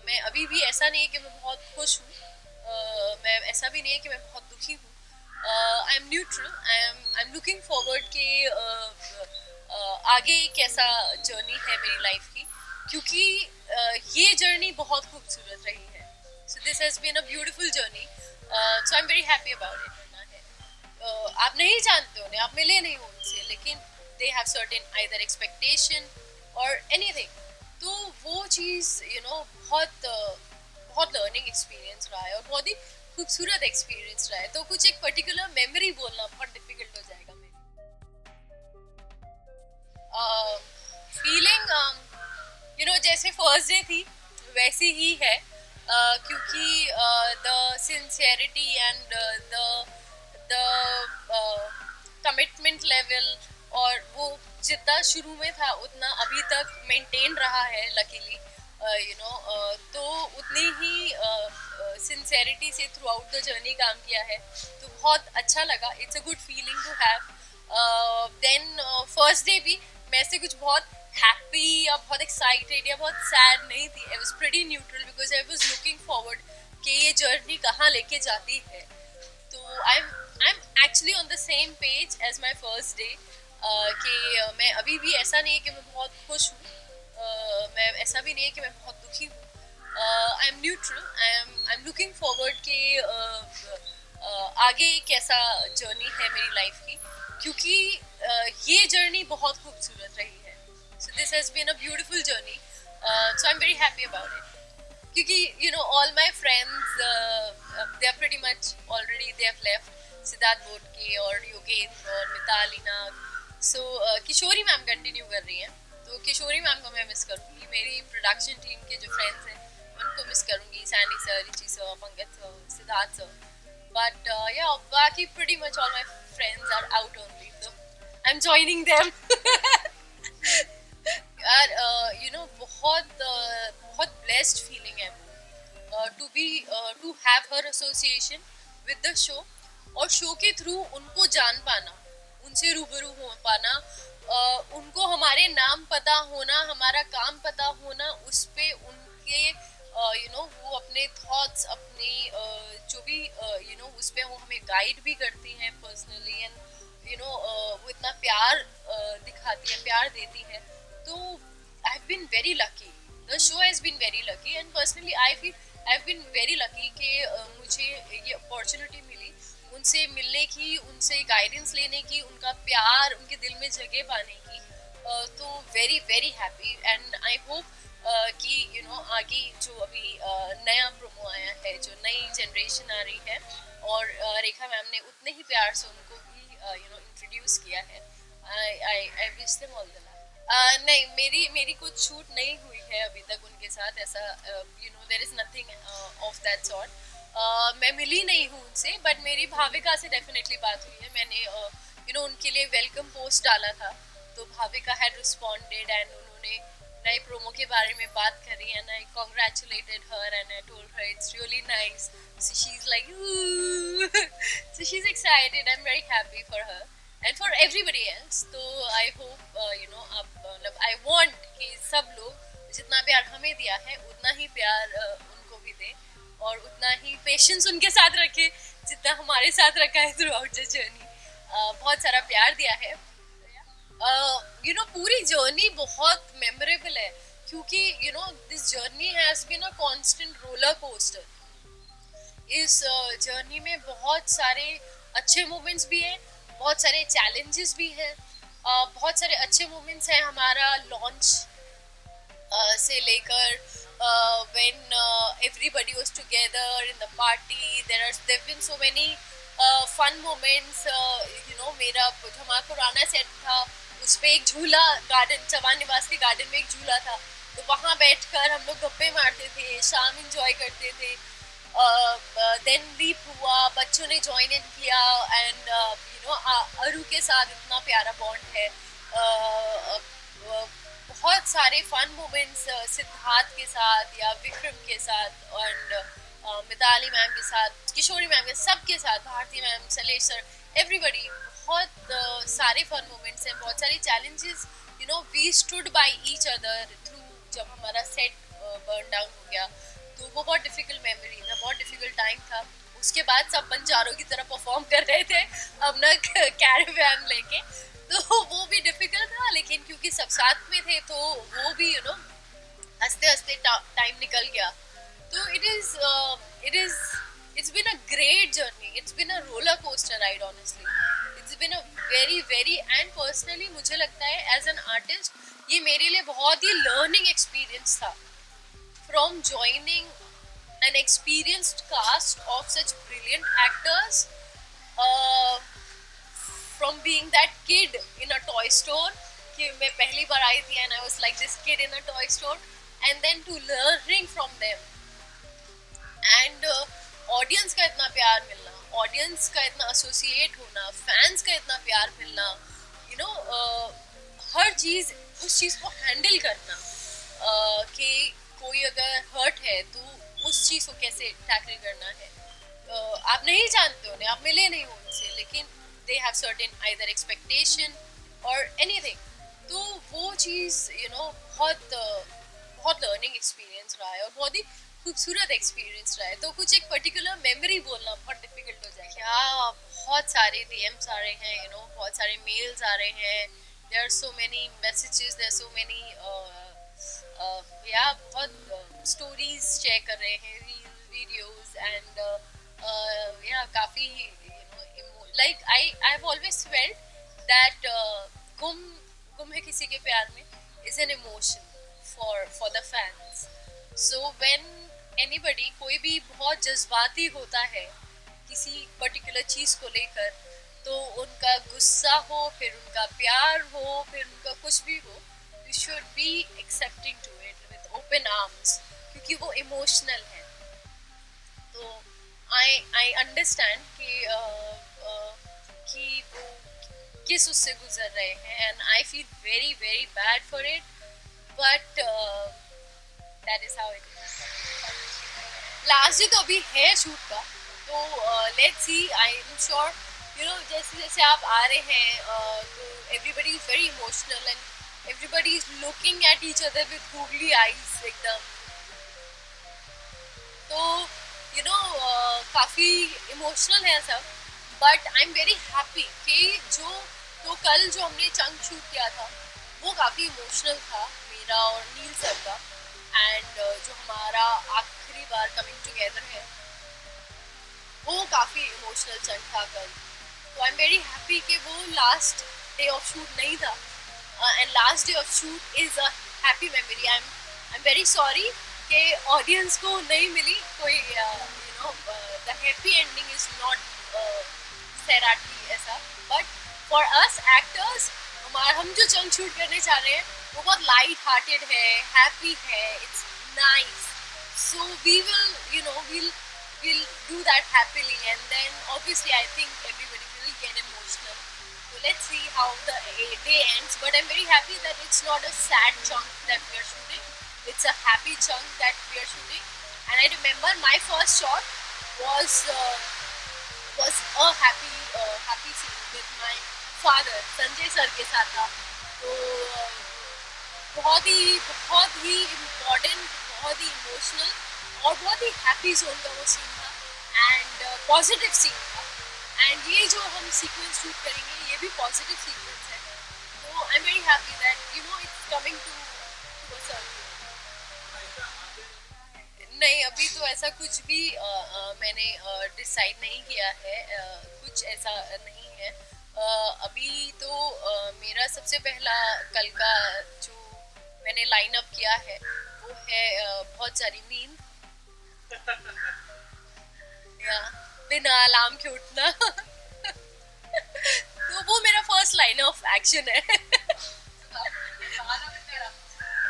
मैं अभी भी ऐसा नहीं है कि मैं बहुत खुश हूँ, मैं ऐसा भी नहीं है कि मैं बहुत दुखी हूँ। I am neutral, I am looking forward कि आगे कैसा जर्नी है मेरी लाइफ की, क्योंकि ये जर्नी बहुत खूबसूरत रही है। So this has been a beautiful journey, so I am very happy about it. आप नहीं जानते उन्हें, आप मिले नहीं हो उनसे, लेकिन they have certain either expectation और एनीथिंग। तो वो चीज़ बहुत बहुत लर्निंग एक्सपीरियंस रहा है और बहुत ही खूबसूरत एक्सपीरियंस रहा है। तो कुछ एक पर्टिकुलर मेमोरी बोलना बहुत डिफिकल्ट हो जाएगा मेरे फीलिंग। जैसे फर्स्ट डे थी वैसी ही है, क्योंकि the sincerity and the commitment level और वो जितना शुरू में था उतना अभी तक मेंटेन रहा है लकीली। तो उतनी ही सिंसेरिटी से थ्रू आउट द जर्नी काम किया है, तो बहुत अच्छा लगा। It's a good feeling to have. Then first day भी मैं से कुछ बहुत हैप्पी या बहुत एक्साइटेड या बहुत सैड नहीं थी। I was pretty neutral because I was looking forward कि ये जर्नी कहाँ लेके जाती है। तो I am actually on the same page as my first day, कि मैं अभी भी ऐसा नहीं है कि मैं बहुत खुश हूँ, मैं ऐसा भी नहीं है कि मैं बहुत दुखी हूँ। I am neutral, I am looking forward कि आगे कैसा जर्नी है मेरी लाइफ की, क्योंकि ये जर्नी बहुत खूबसूरत रही है। So this has been a beautiful journey, so I am very happy about it. क्योंकि all my friends they are pretty much already they have left, Siddharth Botke और योगेंद्र और Mitali Nag. So Kishori ma'am continue कर रही हैं, तो किशोरी मैम को मैं मिस करूँगी। मेरी प्रोडक्शन टीम के जो फ्रेंड्स हैं उनको मिस करूँगी, Saini sir, Richie sir, Pankaj sir, Siddharth sir. But या बाकी pretty much all my friends are out only, तो आई एम जॉइनिंग देम। यार बहुत ब्लेस्ड फीलिंग है to have her association with the show, और शो के थ्रू उनको जान पाना, उनसे रूबरू हो पाना, उनको हमारे नाम पता होना, हमारा काम पता होना, उस पे उनके वो अपने थॉट्स, अपनी जो भी उस पे वो हमें गाइड भी करती हैं पर्सनली, एंड वो इतना प्यार दिखाती है, प्यार देती है। तो I have been very lucky, the show has been very lucky, and personally I have been very lucky कि मुझे ये अपॉर्चुनिटी मिली उनसे मिलने की, उनसे गाइडेंस लेने की, उनका प्यार उनके दिल में जगह पाने की। तो very very happy, and I hope कि आगे जो अभी नया प्रोमो आया है, जो नई जनरेशन आ रही है, और रेखा मैम ने उतने ही प्यार से उनको भी इंट्रोड्यूस किया है। I wish them all the best. नहीं, मेरी कुछ शूट नहीं हुई है अभी तक उनके साथ, ऐसा there is nothing of that sort. मैं मिली नहीं हूँ उनसे, बट मेरी भाविका से डेफिनेटली बात हुई है। मैंने उनके लिए वेलकम पोस्ट डाला था, तो भाविका हैड रिस्पॉन्डेड एंड उन्होंने नए प्रोमो के बारे में बात करी, and I congratulated her and I told her it's really nice. So she's like, ooh. So she's excited. I'm very happy for her and for everybody else. तो I hope अब मतलब I want कि सब लोग जितना प्यार हमें दिया है उतना ही प्यार उनको भी दें, और उतना ही पेशेंस उनके साथ रखें जितना हमारे साथ रखा है थ्रू आउट द जर्नी। बहुत सारा प्यार दिया है। पूरी जर्नी बहुत मेमोरेबल है, क्योंकि this journey has been a constant roller coaster. इस जर्नी में बहुत सारे अच्छे मोमेंट्स भी हैं, बहुत सारे चैलेंजेस भी हैं। बहुत सारे अच्छे मोमेंट्स हैं हमारा लॉन्च से लेकर, when everybody was together in the party, there've been so many fun moments। मेरा हमारा पुराना सेट था, उस पे एक झूला, गार्डन, चौहान निवास के गार्डन में एक झूला था, तो वहाँ बैठकर हम लोग गप्पे मारते थे, शाम इंजॉय करते थे। देन लीप हुआ, बच्चों ने ज्वाइन इन किया, एंड अरु के साथ इतना प्यारा बॉन्ड है। बहुत सारे फन मोमेंट्स सिद्धार्थ के साथ या विक्रम के साथ, और मिताली मैम के साथ, किशोरी मैम के, सबके साथ, Bharti ma'am, Salesh sir, everybody. बहुत सारे फन मोमेंट्स हैं, बहुत सारे challenges. We stood by each other through, जब हमारा सेट बर्न डाउन हो गया, तो वो बहुत डिफिकल्ट मेमोरी था, बहुत डिफिकल्ट टाइम था। उसके बाद सब बंजारों की तरह परफॉर्म कर रहे थे अपना कैरेवैन लेके, तो वो भी डिफिकल्ट था, लेकिन क्योंकि सब साथ में थे तो वो भी हंसते हंसते टाइम निकल गया। तो it is it's been a great journey, it's been a roller coaster ride honestly, it's been a very and personally मुझे लगता है as an artist ये मेरे लिए बहुत ही learning experience था, from joining an experienced cast of such brilliant actors, uh, from being that kid in a toy store कि मैं पहली बार आई थी and I was like this kid in a toy store, and then to learning from them and audience का इतना प्यार मिलना, audience का इतना एसोसिएट होना, फैंस का इतना प्यार मिलना, हर चीज़ उस चीज़ को हैंडल करना, कि कोई अगर हर्ट है तो उस चीज़ को कैसे टैकल करना है। आप नहीं जानते उन्हें, आप मिले नहीं हो उनसे, लेकिन they have certain either expectation और एनीथिंग, तो वो चीज़ बहुत लर्निंग एक्सपीरियंस रहा है और बहुत ही खूबसूरत एक्सपीरियंस रहा है। तो कुछ एक पर्टिकुलर मेमोरी बोलना बहुत डिफिकल्ट हो जाए। क्या बहुत सारे डीएम्स आ रहे हैं, बहुत सारे मेल्स आ रहे हैं, there are so many messages, there are so many या बहुत स्टोरीज शेयर कर रहे हैं, वीडियोस एंड या काफ़ी like I have always felt that गुम है किसी के प्यार में is an emotion for the fans. So when anybody, कोई भी बहुत जज्बाती होता है किसी पर्टिकुलर चीज़ को लेकर, तो उनका गुस्सा हो, फिर उनका प्यार हो, फिर उनका कुछ भी हो, you should be accepting to it with open arms, क्योंकि वो इमोशनल है। तो आई अंडरस्टैंड कि वो किस उससे गुजर रहे हैं, and I feel very bad for it, but that is how it is. Last day तो अभी है शूट का, तो let's see, I am sure जैसे जैसे आप आ रहे हैं, तो everybody is very emotional and everybody is looking at each other with googly eyes एकदम। तो काफ़ी इमोशनल है सब, but I am very happy कि तो कल जो हमने चंक शूट किया था वो काफ़ी इमोशनल था मेरा और नील सर का, एंड जो हमारा आखिरी बार कमिंग टुगेदर है वो काफ़ी इमोशनल चंक था कल। तो आई एम वेरी हैप्पी कि वो लास्ट डे ऑफ शूट नहीं था, and last day of shoot is a happy memory. I am very sorry कि ऑडियंस को नहीं मिली कोई, the happy ending is not therapy ऐसा, बट फॉर अस एक्टर्स हम जो चंक शूट करने चाह रहे हैं वो बहुत लाइट हार्टेड है, हैप्पी है, it's nice. So we we'll do that happily, and then obviously I think everybody will get emotional. So let's see how the day ends, but I'm very happy that it's not a sad chunk that we are shooting, it's a happy chunk that we are shooting. And I remember my first shot was a happy scene with my father, Sanjay sir के साथ था। तो बहुत ही important, बहुत ही emotional और बहुत ही happy zone का वो सीन था, एंड पॉजिटिव सीन था, एंड ये जो हम सीक्वेंस शूट करेंगे ये भी पॉजिटिव सीक्वेंस है। तो I am very happy that it's coming to a circle. नहीं, अभी तो ऐसा कुछ भी मैंने डिसाइड नहीं किया है, कुछ ऐसा नहीं है अभी। तो मेरा सबसे पहला कल का जो मैंने लाइन अप किया है वो है बहुत सारी नींद या बिना अलार्म के उठना। तो वो मेरा फर्स्ट लाइन ऑफ एक्शन है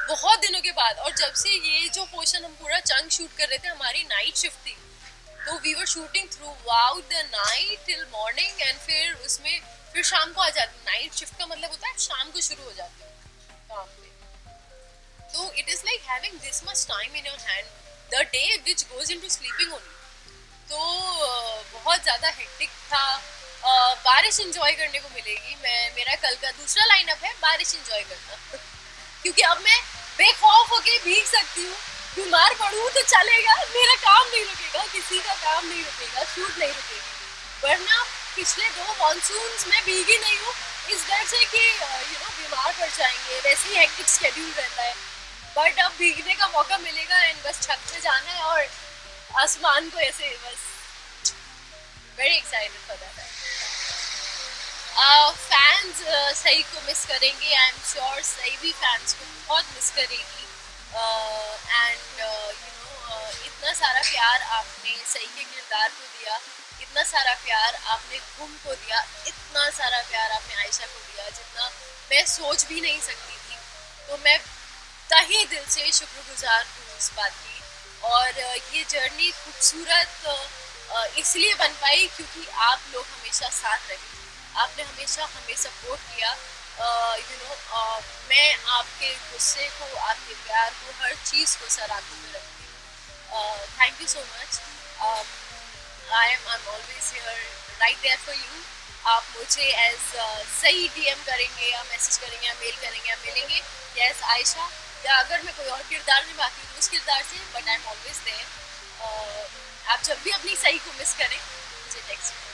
बहुत दिनों के बाद। और जब से ये जो पोर्शन हम पूरा चंक शूट कर रहे थे, हमारी नाइट शिफ्ट थी, तो we were shooting throughout the night till morning, and फिर शाम को आ जाती। नाइट शिफ्ट का मतलब होता है शाम को शुरू हो जाती है काम पे। तो it is like having this much time in your hand, the day which goes into sleeping only. तो बहुत ज़्यादा हेक्टिक था। बारिश इंजॉय करने को मिलेगी। मेरा कल का दूसरा लाइनअप है बारिश इंजॉय करना क्योंकि अब मैं बेखौफ होके भीग सकती हूँ, बीमार पड़ूँ तो चलेगा, मेरा काम नहीं रुकेगा, किसी का काम नहीं रुकेगा, शूट नहीं रुकेगी। वरना पिछले 2 मॉनसून्स में भीगी नहीं हूँ इस डर से कि बीमार पड़ जाएंगे, वैसे ही हेक्टिक शेड्यूल रहता है। बट अब भीगने का मौका मिलेगा एंड बस छत पे जाना है और आसमान को ऐसे बस very excited for that. Fans सही को मिस करेंगे, आई एम श्योर सही भी फैंस को बहुत मिस करेगी। एंड इतना सारा प्यार आपने सही के किरदार को दिया, इतना सारा प्यार आपने गुम को दिया, इतना सारा प्यार आपने आयशा को दिया जितना मैं सोच भी नहीं सकती थी। तो मैं तहे दिल से शुक्रगुजार हूँ उस बात की। और ये जर्नी खूबसूरत इसलिए बन पाई क्योंकि आप लोग हमेशा साथ रहे, आपने हमेशा हमें सपोर्ट किया। मैं आपके गुस्से को, आपके प्यार को, हर चीज़ को सर आंखों में रखती हूँ। Thank you so much. I am always here right there for you. आप मुझे एज सही डीएम करेंगे या मैसेज करेंगे या मेल करेंगे या मिलेंगे, यस आयशा, या अगर मैं कोई और किरदार निभाती हूँ तो उस किरदार से, but I am always there. आप जब भी अपनी सही को मिस करें मुझे टेक्स्ट करें।